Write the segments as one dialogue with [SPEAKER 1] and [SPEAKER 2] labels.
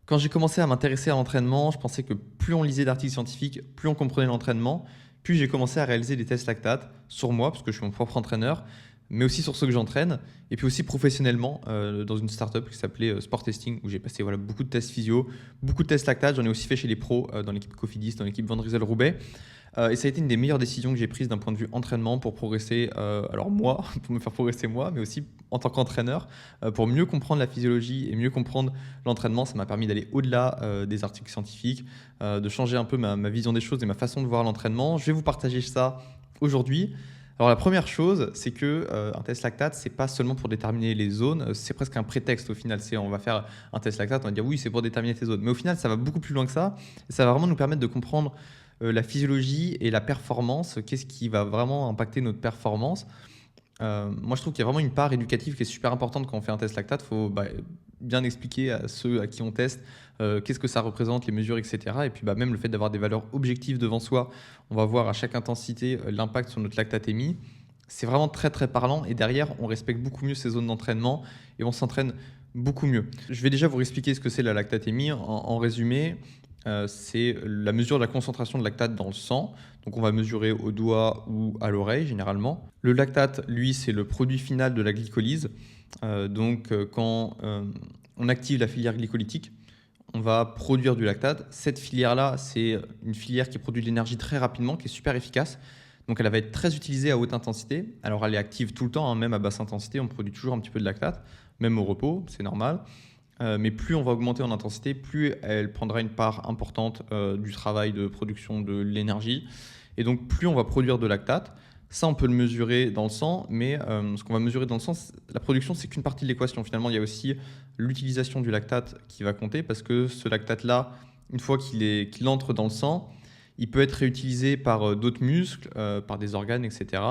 [SPEAKER 1] Quand j'ai commencé à m'intéresser à l'entraînement, je pensais que plus on lisait d'articles scientifiques, plus on comprenait l'entraînement. Puis j'ai commencé à réaliser des tests lactates sur moi, parce que je suis mon propre entraîneur, mais aussi sur ceux que j'entraîne, et puis aussi professionnellement dans une startup qui s'appelait Sport Testing, où j'ai passé voilà, beaucoup de tests physio, beaucoup de tests lactates. J'en ai aussi fait chez les pros, dans l'équipe Cofidis, dans l'équipe Van Roubaix. Et ça a été une des meilleures décisions que j'ai prises d'un point de vue entraînement pour progresser, alors moi, pour me faire progresser moi, mais aussi en tant qu'entraîneur, pour mieux comprendre la physiologie et mieux comprendre l'entraînement. Ça m'a permis d'aller au-delà des articles scientifiques, de changer un peu ma vision des choses et ma façon de voir l'entraînement. Je vais vous partager ça aujourd'hui. Alors la première chose, c'est que un test lactate, c'est pas seulement pour déterminer les zones, c'est presque un prétexte au final. C'est on va faire un test lactate, on va dire oui, c'est pour déterminer tes zones. Mais au final, ça va beaucoup plus loin que ça. Et ça va vraiment nous permettre de comprendre la physiologie et la performance. Qu'est-ce qui va vraiment impacter notre performance? Moi, je trouve qu'il y a vraiment une part éducative qui est super importante quand on fait un test lactate. Il faut bien expliquer à ceux à qui on teste qu'est-ce que ça représente, les mesures, etc. Et puis même le fait d'avoir des valeurs objectives devant soi, on va voir à chaque intensité l'impact sur notre lactatémie. C'est vraiment très très parlant et derrière, on respecte beaucoup mieux ces zones d'entraînement et on s'entraîne beaucoup mieux. Je vais déjà vous expliquer ce que c'est la lactatémie. En résumé, c'est la mesure de la concentration de lactate dans le sang. Donc on va mesurer au doigt ou à l'oreille généralement. Le lactate, lui, c'est le produit final de la glycolyse. Quand on active la filière glycolytique, on va produire du lactate. Cette filière-là, c'est une filière qui produit de l'énergie très rapidement, qui est super efficace. Donc elle va être très utilisée à haute intensité. Alors elle est active tout le temps, hein, même à basse intensité, on produit toujours un petit peu de lactate, même au repos, c'est normal. Mais plus on va augmenter en intensité, plus elle prendra une part importante du travail de production de l'énergie. Et donc plus on va produire de lactate. Ça, on peut le mesurer dans le sang, mais ce qu'on va mesurer dans le sang, la production, c'est qu'une partie de l'équation. Finalement, il y a aussi l'utilisation du lactate qui va compter, parce que ce lactate-là, une fois qu'il entre dans le sang, il peut être réutilisé par d'autres muscles, par des organes, etc.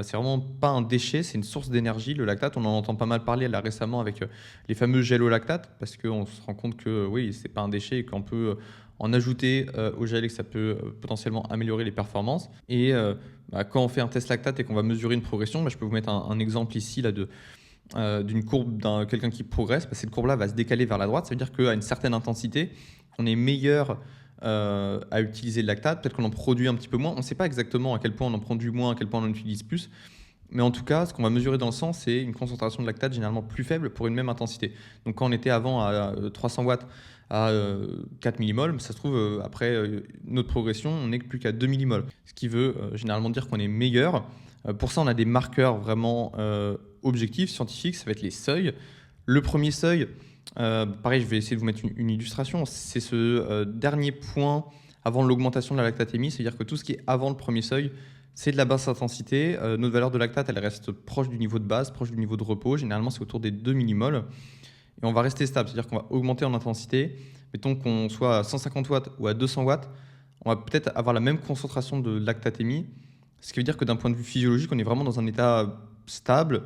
[SPEAKER 1] C'est vraiment pas un déchet, c'est une source d'énergie, le lactate. On en entend pas mal parler là récemment avec les fameux gels au lactate, parce qu'on se rend compte que oui, c'est pas un déchet et qu'on peut en ajouter au gel et que ça peut potentiellement améliorer les performances. Et quand on fait un test lactate et qu'on va mesurer une progression, je peux vous mettre un exemple ici là, d'une courbe d'un quelqu'un qui progresse. Cette courbe-là va se décaler vers la droite, ça veut dire qu'à une certaine intensité, on est meilleur à utiliser le lactate, peut-être qu'on en produit un petit peu moins. On ne sait pas exactement à quel point on en produit moins, à quel point on en utilise plus. Mais en tout cas, ce qu'on va mesurer dans le sang, c'est une concentration de lactate généralement plus faible pour une même intensité. Donc quand on était avant à 300 watts à 4 millimoles, ça se trouve, après notre progression, on n'est plus qu'à 2 millimoles. Ce qui veut généralement dire qu'on est meilleur. Pour ça, on a des marqueurs vraiment objectifs, scientifiques, ça va être les seuils. Le premier seuil, pareil, je vais essayer de vous mettre une illustration. C'est ce dernier point avant l'augmentation de la lactatémie, c'est-à-dire que tout ce qui est avant le premier seuil, c'est de la basse intensité. Notre valeur de lactate, elle reste proche du niveau de base, proche du niveau de repos. Généralement, c'est autour des 2 millimoles. Et on va rester stable, c'est-à-dire qu'on va augmenter en intensité. Mettons qu'on soit à 150 watts ou à 200 watts, on va peut-être avoir la même concentration de lactatémie. Ce qui veut dire que d'un point de vue physiologique, on est vraiment dans un état stable,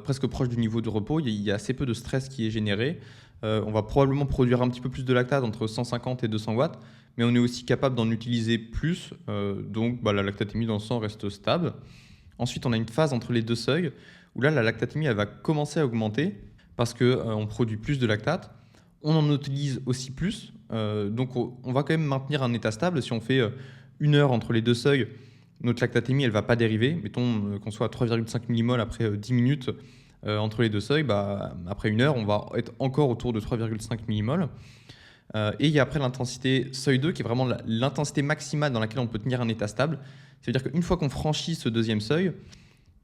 [SPEAKER 1] presque proche du niveau de repos. Il y a assez peu de stress qui est généré. On va probablement produire un petit peu plus de lactate entre 150 et 200 watts, mais on est aussi capable d'en utiliser plus. La lactatémie dans le sang reste stable. Ensuite, on a une phase entre les deux seuils où là, la lactatémie elle va commencer à augmenter parce qu'on produit plus de lactate. On en utilise aussi plus. Donc, on va quand même maintenir un état stable. Si on fait une heure entre les deux seuils, notre lactatémie, elle ne va pas dériver. Mettons qu'on soit à 3,5 millimoles après 10 minutes entre les deux seuils. Après une heure, on va être encore autour de 3,5 millimoles. Et il y a après l'intensité seuil 2, qui est vraiment l'intensité maximale dans laquelle on peut tenir un état stable. C'est-à-dire qu'une fois qu'on franchit ce deuxième seuil,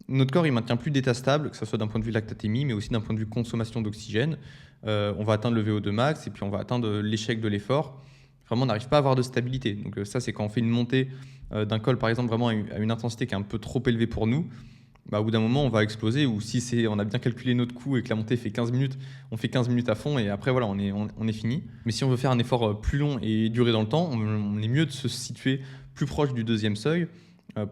[SPEAKER 1] notre corps ne maintient plus d'état stable, que ce soit d'un point de vue lactatémie, mais aussi d'un point de vue consommation d'oxygène. On va atteindre le VO2 max et puis on va atteindre l'échec de l'effort. Vraiment, on n'arrive pas à avoir de stabilité. Donc ça, c'est quand on fait une montée d'un col, par exemple, vraiment à une intensité qui est un peu trop élevée pour nous. Au bout d'un moment, on va exploser. Ou si on a bien calculé notre coût et que la montée fait 15 minutes, on fait 15 minutes à fond et après, voilà, on est fini. Mais si on veut faire un effort plus long et durer dans le temps, on est mieux de se situer plus proche du deuxième seuil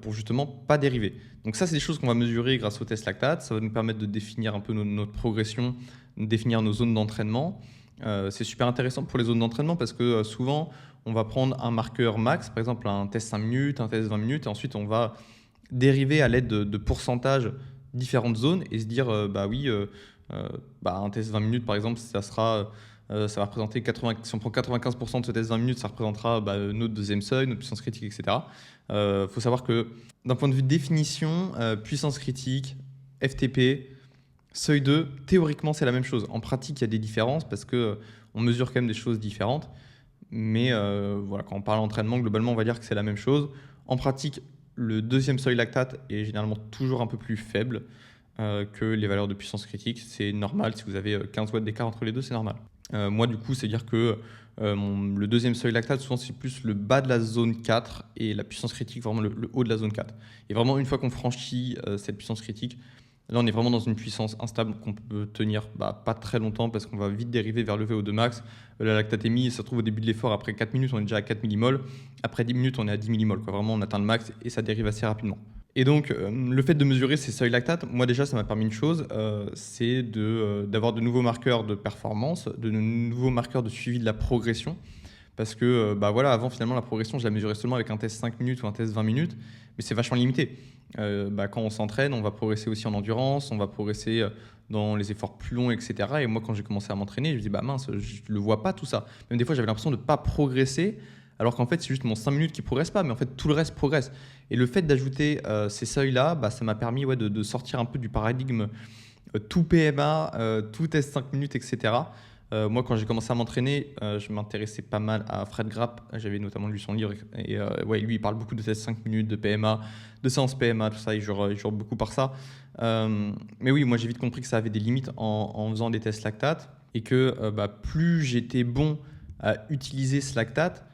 [SPEAKER 1] pour justement pas dériver. Donc ça, c'est des choses qu'on va mesurer grâce au test lactate. Ça va nous permettre de définir un peu notre progression, de définir nos zones d'entraînement. C'est super intéressant pour les zones d'entraînement parce que souvent, on va prendre un marqueur max, par exemple un test 5 minutes, un test 20 minutes, et ensuite on va dériver à l'aide de pourcentages différentes zones et se dire un test 20 minutes par exemple, ça sera Ça va représenter 80, si on prend 95% de ce test 20 minutes, ça représentera notre deuxième seuil, notre puissance critique, etc. Il faut savoir que d'un point de vue de définition, puissance critique, FTP, seuil 2, théoriquement c'est la même chose. En pratique, il y a des différences parce que on mesure quand même des choses différentes. Mais voilà, quand on parle d'entraînement, globalement, on va dire que c'est la même chose. En pratique, le deuxième seuil lactate est généralement toujours un peu plus faible que les valeurs de puissance critique. C'est normal, si vous avez 15 watts d'écart entre les deux, c'est normal. Moi, du coup, c'est dire que le deuxième seuil lactate, souvent, c'est plus le bas de la zone 4 et la puissance critique, vraiment le haut de la zone 4. Et vraiment, une fois qu'on franchit cette puissance critique, là, on est vraiment dans une puissance instable qu'on peut tenir pas très longtemps parce qu'on va vite dériver vers le VO2 max. La lactatémie, ça se trouve au début de l'effort, après 4 minutes, on est déjà à 4 millimoles. Après 10 minutes, on est à 10 millimoles. Vraiment, on atteint le max et ça dérive assez rapidement. Et donc, le fait de mesurer ces seuils lactates, moi déjà, ça m'a permis une chose, c'est d'avoir de nouveaux marqueurs de performance, de nouveaux marqueurs de suivi de la progression. Parce que voilà, avant, finalement, la progression, je la mesurais seulement avec un test 5 minutes ou un test 20 minutes, mais c'est vachement limité. Quand on s'entraîne, on va progresser aussi en endurance, on va progresser dans les efforts plus longs, etc. Et moi, quand j'ai commencé à m'entraîner, je me dis, mince, je ne le vois pas tout ça. Même des fois, j'avais l'impression de ne pas progresser, alors qu'en fait, c'est juste mon 5 minutes qui ne progresse pas, mais en fait, tout le reste progresse. Et le fait d'ajouter ces seuils-là, ça m'a permis de sortir un peu du paradigme tout PMA, tout test 5 minutes, etc. Moi, quand j'ai commencé à m'entraîner, je m'intéressais pas mal à Fred Grapp. J'avais notamment lu son livre. Et lui, il parle beaucoup de tests 5 minutes, de PMA, de séances PMA, tout ça. Il jure beaucoup par ça. Mais oui, moi, j'ai vite compris que ça avait des limites en faisant des tests lactate. Et que plus j'étais bon à utiliser ce lactate,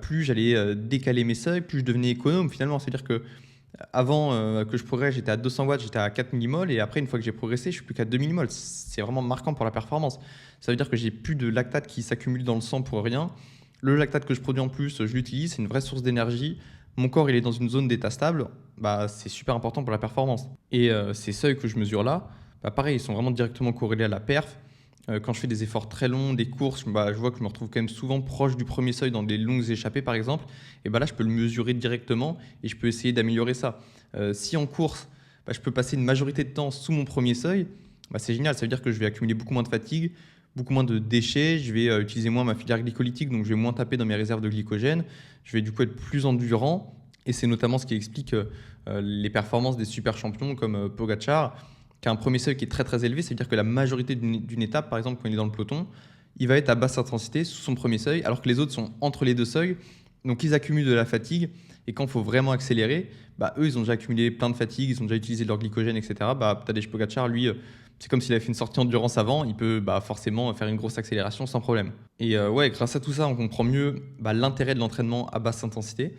[SPEAKER 1] plus j'allais décaler mes seuils, plus je devenais économe finalement. C'est-à-dire que avant que je progresse, j'étais à 200 watts, j'étais à 4 millimoles. Et après, une fois que j'ai progressé, je suis plus qu'à 2 millimoles. C'est vraiment marquant pour la performance. Ça veut dire que j'ai plus de lactate qui s'accumule dans le sang pour rien. Le lactate que je produis en plus, je l'utilise, c'est une vraie source d'énergie. Mon corps, il est dans une zone d'état stable. C'est super important pour la performance. Et ces seuils que je mesure là, pareil, ils sont vraiment directement corrélés à la perf. Quand je fais des efforts très longs, des courses, je vois que je me retrouve quand même souvent proche du premier seuil dans des longues échappées, par exemple. Et là, je peux le mesurer directement et je peux essayer d'améliorer ça. Si en course, je peux passer une majorité de temps sous mon premier seuil, c'est génial. Ça veut dire que je vais accumuler beaucoup moins de fatigue, beaucoup moins de déchets, je vais utiliser moins ma filière glycolytique, donc je vais moins taper dans mes réserves de glycogène, je vais du coup être plus endurant, et c'est notamment ce qui explique les performances des super champions comme Pogacar, qui a un premier seuil qui est très très élevé, c'est-à-dire que la majorité d'une étape, par exemple quand il est dans le peloton, il va être à basse intensité sous son premier seuil, alors que les autres sont entre les deux seuils, donc ils accumulent de la fatigue, et quand il faut vraiment accélérer, eux ils ont déjà accumulé plein de fatigue, ils ont déjà utilisé leur glycogène, etc. Tadej Pogacar, lui, c'est comme s'il avait fait une sortie endurance avant, il peut forcément faire une grosse accélération sans problème. Et grâce à tout ça, on comprend mieux l'intérêt de l'entraînement à basse intensité.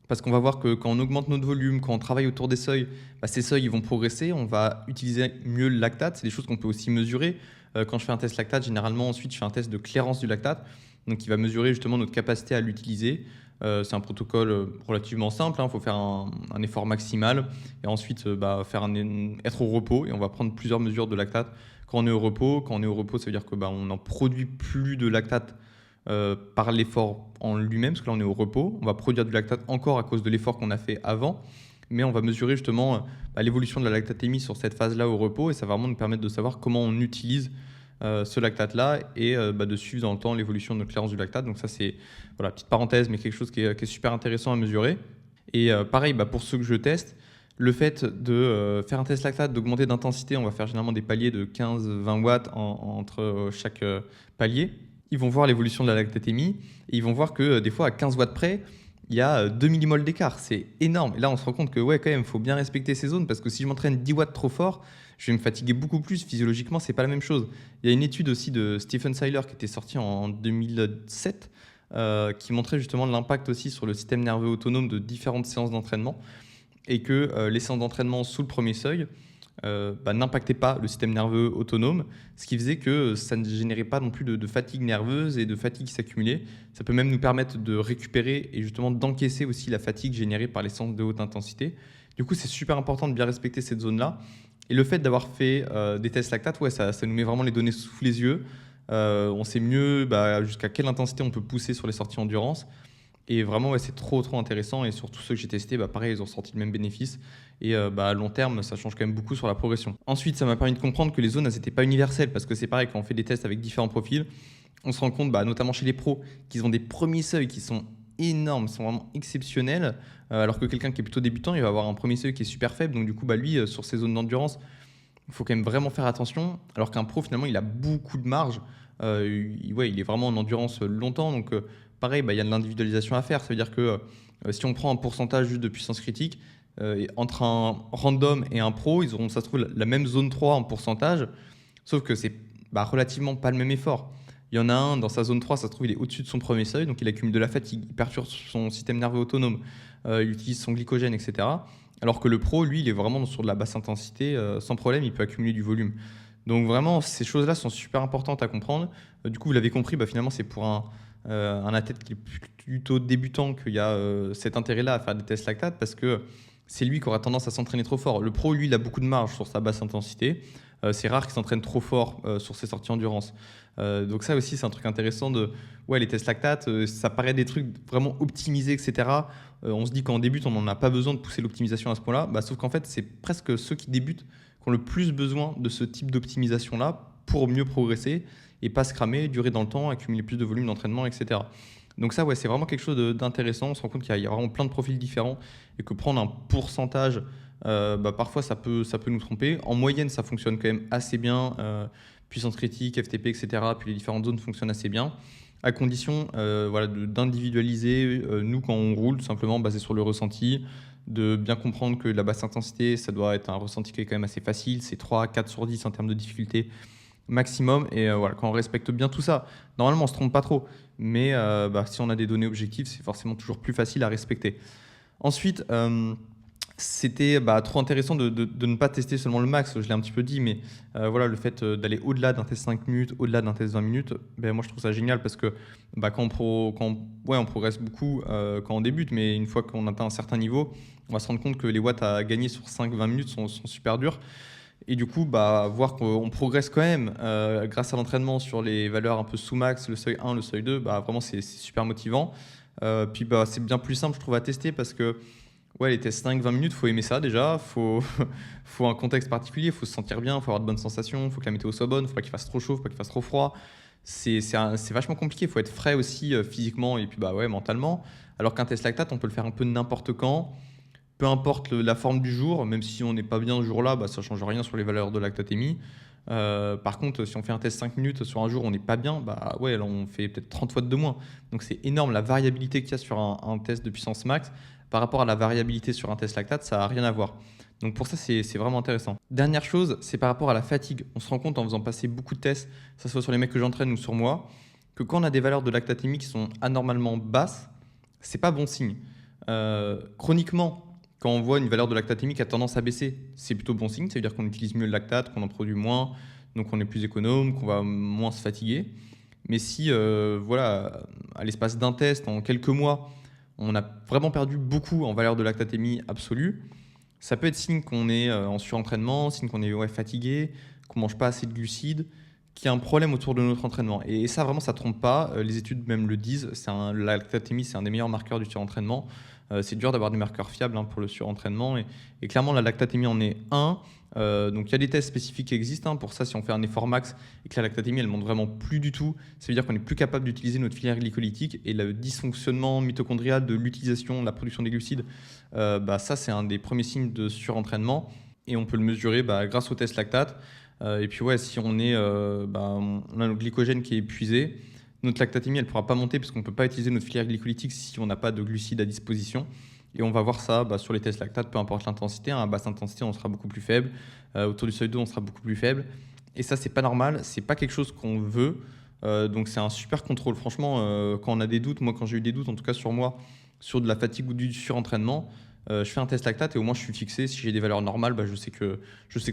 [SPEAKER 1] Parce qu'on va voir que quand on augmente notre volume, quand on travaille autour des seuils, ces seuils ils vont progresser, on va utiliser mieux le lactate. C'est des choses qu'on peut aussi mesurer. Quand je fais un test lactate, généralement ensuite je fais un test de clairance du lactate, donc il va mesurer justement notre capacité à l'utiliser. C'est un protocole relativement simple, il faut faire un effort maximal et ensuite être au repos, et on va prendre plusieurs mesures de lactate quand on est au repos. Quand on est au repos, ça veut dire qu'on n'en produit plus de lactate par l'effort en lui-même, parce que là on est au repos, on va produire du lactate encore à cause de l'effort qu'on a fait avant, mais on va mesurer justement l'évolution de la lactatémie sur cette phase-là au repos, et ça va vraiment nous permettre de savoir comment on utilise ce lactate-là et de suivre dans le temps l'évolution de notre clairance du lactate. Donc ça c'est, petite parenthèse, mais quelque chose qui est super intéressant à mesurer. Et pareil, pour ceux que je teste, le fait de faire un test lactate, d'augmenter d'intensité, on va faire généralement des paliers de 15-20 watts entre chaque palier. Ils vont voir l'évolution de la lactatémie et ils vont voir que des fois à 15 watts près, il y a 2 millimoles d'écart. C'est énorme. Et là, on se rend compte que quand même, il faut bien respecter ces zones, parce que si je m'entraîne 10 watts trop fort, je vais me fatiguer beaucoup plus. Physiologiquement, c'est pas la même chose. Il y a une étude aussi de Stephen Seiler qui était sortie en 2007 qui montrait justement l'impact aussi sur le système nerveux autonome de différentes séances d'entraînement, et que les séances d'entraînement sous le premier seuil n'impactait pas le système nerveux autonome, ce qui faisait que ça ne générait pas non plus de fatigue nerveuse et de fatigue qui s'accumulait. Ça peut même nous permettre de récupérer et justement d'encaisser aussi la fatigue générée par les séances de haute intensité. Du coup, c'est super important de bien respecter cette zone-là. Et le fait d'avoir fait des tests lactate, ça nous met vraiment les données sous les yeux. On sait mieux jusqu'à quelle intensité on peut pousser sur les sorties endurance. Et vraiment, c'est trop intéressant. Et sur tous ceux que j'ai testés, pareil, ils ont sorti le même bénéfice. Et à long terme, ça change quand même beaucoup sur la progression. Ensuite, ça m'a permis de comprendre que les zones, elles n'étaient pas universelles. Parce que c'est pareil, quand on fait des tests avec différents profils, On se rend compte, notamment chez les pros, qu'ils ont des premiers seuils qui sont énormes, sont vraiment exceptionnels, alors que quelqu'un qui est plutôt débutant, il va avoir un premier seuil qui est super faible. Donc du coup, lui, sur ces zones d'endurance, il faut quand même vraiment faire attention, alors qu'un pro, finalement, il a beaucoup de marge. Il est vraiment en endurance longtemps, donc pareil, il y a de l'individualisation à faire. Ça veut dire que si on prend un pourcentage juste de puissance critique, et entre un random et un pro, ils auront, ça se trouve, la même zone 3 en pourcentage, sauf que c'est relativement pas le même effort. Il y en a un, dans sa zone 3, ça se trouve, il est au-dessus de son premier seuil, donc il accumule de la fatigue, il perturbe son système nerveux autonome, il utilise son glycogène, etc. Alors que le pro, lui, il est vraiment sur de la basse intensité, sans problème, il peut accumuler du volume. Donc vraiment, ces choses-là sont super importantes à comprendre. Du coup, vous l'avez compris, finalement, c'est pour un athlète qui est plutôt débutant qu'il y a cet intérêt-là à faire des tests lactate, parce que c'est lui qui aura tendance à s'entraîner trop fort. Le pro, lui, il a beaucoup de marge sur sa basse intensité. C'est rare qu'il s'entraîne trop fort sur ses sorties endurance. Donc ça aussi, c'est un truc intéressant les tests lactate, ça paraît des trucs vraiment optimisés, etc. On se dit qu'en débute, on n'en a pas besoin de pousser l'optimisation à ce point-là. Sauf qu'en fait, c'est presque ceux qui débutent qui ont le plus besoin de ce type d'optimisation-là pour mieux progresser et pas se cramer, durer dans le temps, accumuler plus de volume d'entraînement, etc. Donc ça, c'est vraiment quelque chose d'intéressant. On se rend compte qu'il y a vraiment plein de profils différents et que prendre un pourcentage, parfois, ça peut nous tromper. En moyenne, ça fonctionne quand même assez bien. Puissance critique, FTP, etc. Puis les différentes zones fonctionnent assez bien, à condition d'individualiser, nous, quand on roule, tout simplement basé sur le ressenti, de bien comprendre que la basse intensité, ça doit être un ressenti qui est quand même assez facile. C'est 3, 4 sur 10 en termes de difficulté maximum. Et quand on respecte bien tout ça, normalement, on ne se trompe pas trop. Mais si on a des données objectives, c'est forcément toujours plus facile à respecter. Ensuite, c'était trop intéressant de ne pas tester seulement le max, je l'ai un petit peu dit, mais le fait d'aller au-delà d'un test 5 minutes, au-delà d'un test 20 minutes, moi je trouve ça génial parce que quand on progresse beaucoup quand on débute, mais une fois qu'on atteint un certain niveau, on va se rendre compte que les watts à gagner sur 5-20 minutes sont super durs. Et du coup, voir qu'on progresse quand même grâce à l'entraînement sur les valeurs un peu sous-max, le seuil 1, le seuil 2, vraiment c'est super motivant. Puis c'est bien plus simple, je trouve, à tester parce que les tests 5-20 minutes, il faut aimer ça déjà, faut un contexte particulier, il faut se sentir bien, il faut avoir de bonnes sensations, il faut que la météo soit bonne, il ne faut pas qu'il fasse trop chaud, il ne faut pas qu'il fasse trop froid. C'est vachement compliqué, il faut être frais aussi physiquement et puis mentalement. Alors qu'un test lactate, on peut le faire un peu n'importe quand, peu importe la forme du jour, même si on n'est pas bien ce jour-là, ça ne change rien sur les valeurs de lactatémie. Par contre, si on fait un test 5 minutes sur un jour où on n'est pas bien, là on fait peut-être 30 watts de moins. Donc c'est énorme la variabilité qu'il y a sur un test de puissance max. Par rapport à la variabilité sur un test lactate, ça n'a rien à voir. Donc pour ça, c'est vraiment intéressant. Dernière chose, c'est par rapport à la fatigue. On se rend compte en faisant passer beaucoup de tests, que ce soit sur les mecs que j'entraîne ou sur moi, que quand on a des valeurs de lactatémie qui sont anormalement basses, c'est pas bon signe. Chroniquement, quand on voit une valeur de lactatémie qui a tendance à baisser, c'est plutôt bon signe. Ça veut dire qu'on utilise mieux le lactate, qu'on en produit moins, donc on est plus économe, qu'on va moins se fatiguer. Mais si, à l'espace d'un test, en quelques mois, on a vraiment perdu beaucoup en valeur de lactatémie absolue, ça peut être signe qu'on est en surentraînement, signe qu'on est fatigué, qu'on mange pas assez de glucides, qu'il y a un problème autour de notre entraînement. Et ça, vraiment, ça ne trompe pas. Les études même le disent. La lactatémie, c'est un des meilleurs marqueurs du surentraînement. C'est dur d'avoir des marqueurs fiables pour le surentraînement. Et clairement, la lactatémie en est un. Donc il y a des tests spécifiques qui existent pour ça. Si on fait un effort max et que la lactatémie elle monte vraiment plus du tout, ça veut dire qu'on n'est plus capable d'utiliser notre filière glycolytique, et le dysfonctionnement mitochondrial de l'utilisation de la production des glucides, ça c'est un des premiers signes de surentraînement, et on peut le mesurer grâce au test lactate. Et puis si on a notre glycogène qui est épuisé, notre lactatémie elle pourra pas monter parce qu'on peut pas utiliser notre filière glycolytique si on n'a pas de glucides à disposition. Et on va voir ça sur les tests lactate, peu importe l'intensité. À basse intensité, on sera beaucoup plus faible. Autour du seuil 2, on sera beaucoup plus faible. Et ça, c'est pas normal. C'est pas quelque chose qu'on veut. Donc, c'est un super contrôle. Franchement, quand on a des doutes, moi, quand j'ai eu des doutes, en tout cas sur moi, sur de la fatigue ou du surentraînement, je fais un test lactate et au moins je suis fixé. Si j'ai des valeurs normales, je sais que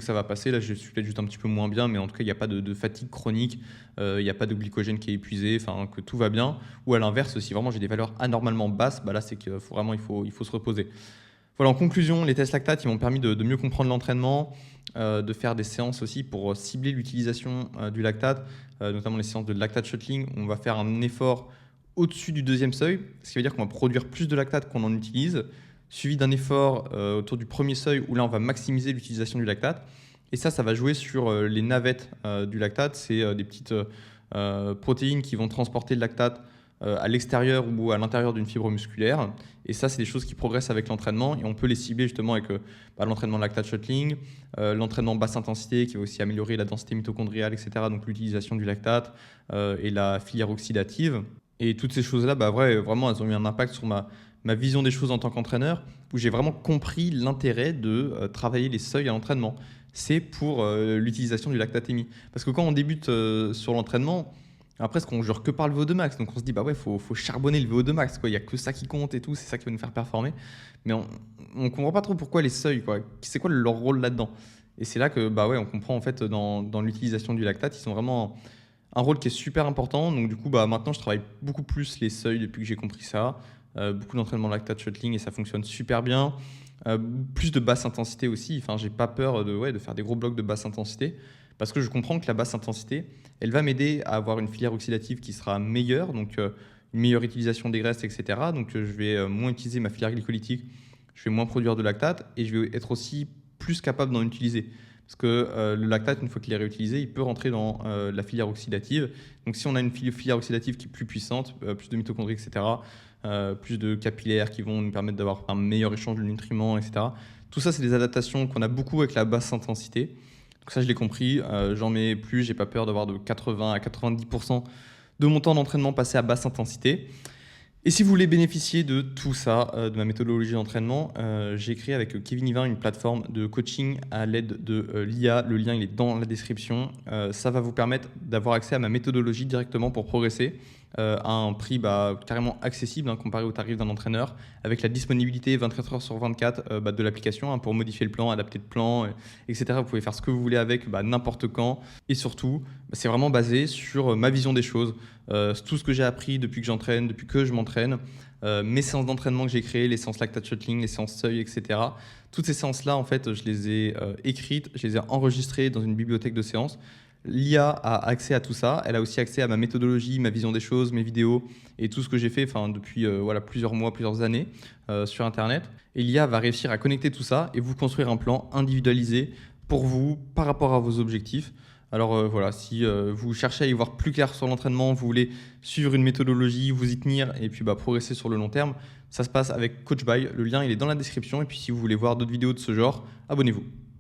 [SPEAKER 1] ça va passer. Là, je suis peut-être juste un petit peu moins bien, mais en tout cas, il n'y a pas de fatigue chronique, il n'y a pas de glycogène qui est épuisé, que tout va bien. Ou à l'inverse, si vraiment j'ai des valeurs anormalement basses, là, c'est qu'il faut vraiment il faut se reposer. Voilà, en conclusion, les tests lactate, ils m'ont permis de mieux comprendre l'entraînement, de faire des séances aussi pour cibler l'utilisation du lactate, notamment les séances de lactate shuttling. On va faire un effort au-dessus du deuxième seuil, ce qui veut dire qu'on va produire plus de lactate qu'on en utilise, suivi d'un effort autour du premier seuil où là on va maximiser l'utilisation du lactate. Et ça va jouer sur les navettes du lactate. C'est des petites protéines qui vont transporter le lactate à l'extérieur ou à l'intérieur d'une fibre musculaire. Et ça, c'est des choses qui progressent avec l'entraînement et on peut les cibler justement avec l'entraînement lactate shuttling, l'entraînement basse intensité qui va aussi améliorer la densité mitochondriale, etc. Donc l'utilisation du lactate et la filière oxydative. Et toutes ces choses-là, vraiment, elles ont eu un impact sur ma vision des choses en tant qu'entraîneur, où j'ai vraiment compris l'intérêt de travailler les seuils à l'entraînement. C'est pour l'utilisation du lactatémie. Parce que quand on débute sur l'entraînement, après, on jure que par le VO2 max. Donc on se dit, bah ouais, faut charbonner le VO2 max, quoi. Il n'y a que ça qui compte et tout, c'est ça qui va nous faire performer. Mais on ne comprend pas trop pourquoi les seuils, quoi. C'est quoi leur rôle là-dedans? Et c'est là que, bah ouais, on comprend en fait dans l'utilisation du lactate, ils ont vraiment un rôle qui est super important. Donc du coup, bah maintenant, je travaille beaucoup plus les seuils depuis que j'ai compris ça. Beaucoup d'entraînement lactate shuttling et ça fonctionne super bien. Plus de basse intensité aussi. Enfin, j'ai pas peur de faire des gros blocs de basse intensité parce que je comprends que la basse intensité, elle va m'aider à avoir une filière oxydative qui sera meilleure, donc une meilleure utilisation des graisses, etc. Donc je vais moins utiliser ma filière glycolytique, je vais moins produire de lactate et je vais être aussi plus capable d'en utiliser. Parce que le lactate, une fois qu'il est réutilisé, il peut rentrer dans la filière oxydative. Donc si on a une filière oxydative qui est plus puissante, plus de mitochondries, etc., plus de capillaires qui vont nous permettre d'avoir un meilleur échange de nutriments, etc. Tout ça, c'est des adaptations qu'on a beaucoup avec la basse intensité. Donc ça, je l'ai compris, j'en mets plus, j'ai pas peur d'avoir de 80 à 90% de mon temps d'entraînement passé à basse intensité. Et si vous voulez bénéficier de tout ça, de ma méthodologie d'entraînement, j'ai créé avec Kevin Yvain une plateforme de coaching à l'aide de l'IA. Le lien, il est dans la description. Ça va vous permettre d'avoir accès à ma méthodologie directement pour progresser à un prix carrément accessible comparé au tarif d'un entraîneur, avec la disponibilité 24 heures sur 24 de l'application pour modifier le plan, adapter le plan, etc. Vous pouvez faire ce que vous voulez avec n'importe quand. Et surtout, c'est vraiment basé sur ma vision des choses. Tout ce que j'ai appris depuis que j'entraîne, depuis que je m'entraîne, mes séances d'entraînement que j'ai créées, les séances lactate shuttling, les séances seuil, etc. Toutes ces séances-là, en fait, je les ai écrites, je les ai enregistrées dans une bibliothèque de séances. L'IA a accès à tout ça. Elle a aussi accès à ma méthodologie, ma vision des choses, mes vidéos et tout ce que j'ai fait depuis plusieurs mois, plusieurs années sur Internet. Et l'IA va réussir à connecter tout ça et vous construire un plan individualisé pour vous par rapport à vos objectifs. Alors si vous cherchez à y voir plus clair sur l'entraînement, vous voulez suivre une méthodologie, vous y tenir et puis progresser sur le long terme, ça se passe avec CoachBuy. Le lien il est dans la description et puis si vous voulez voir d'autres vidéos de ce genre, abonnez-vous.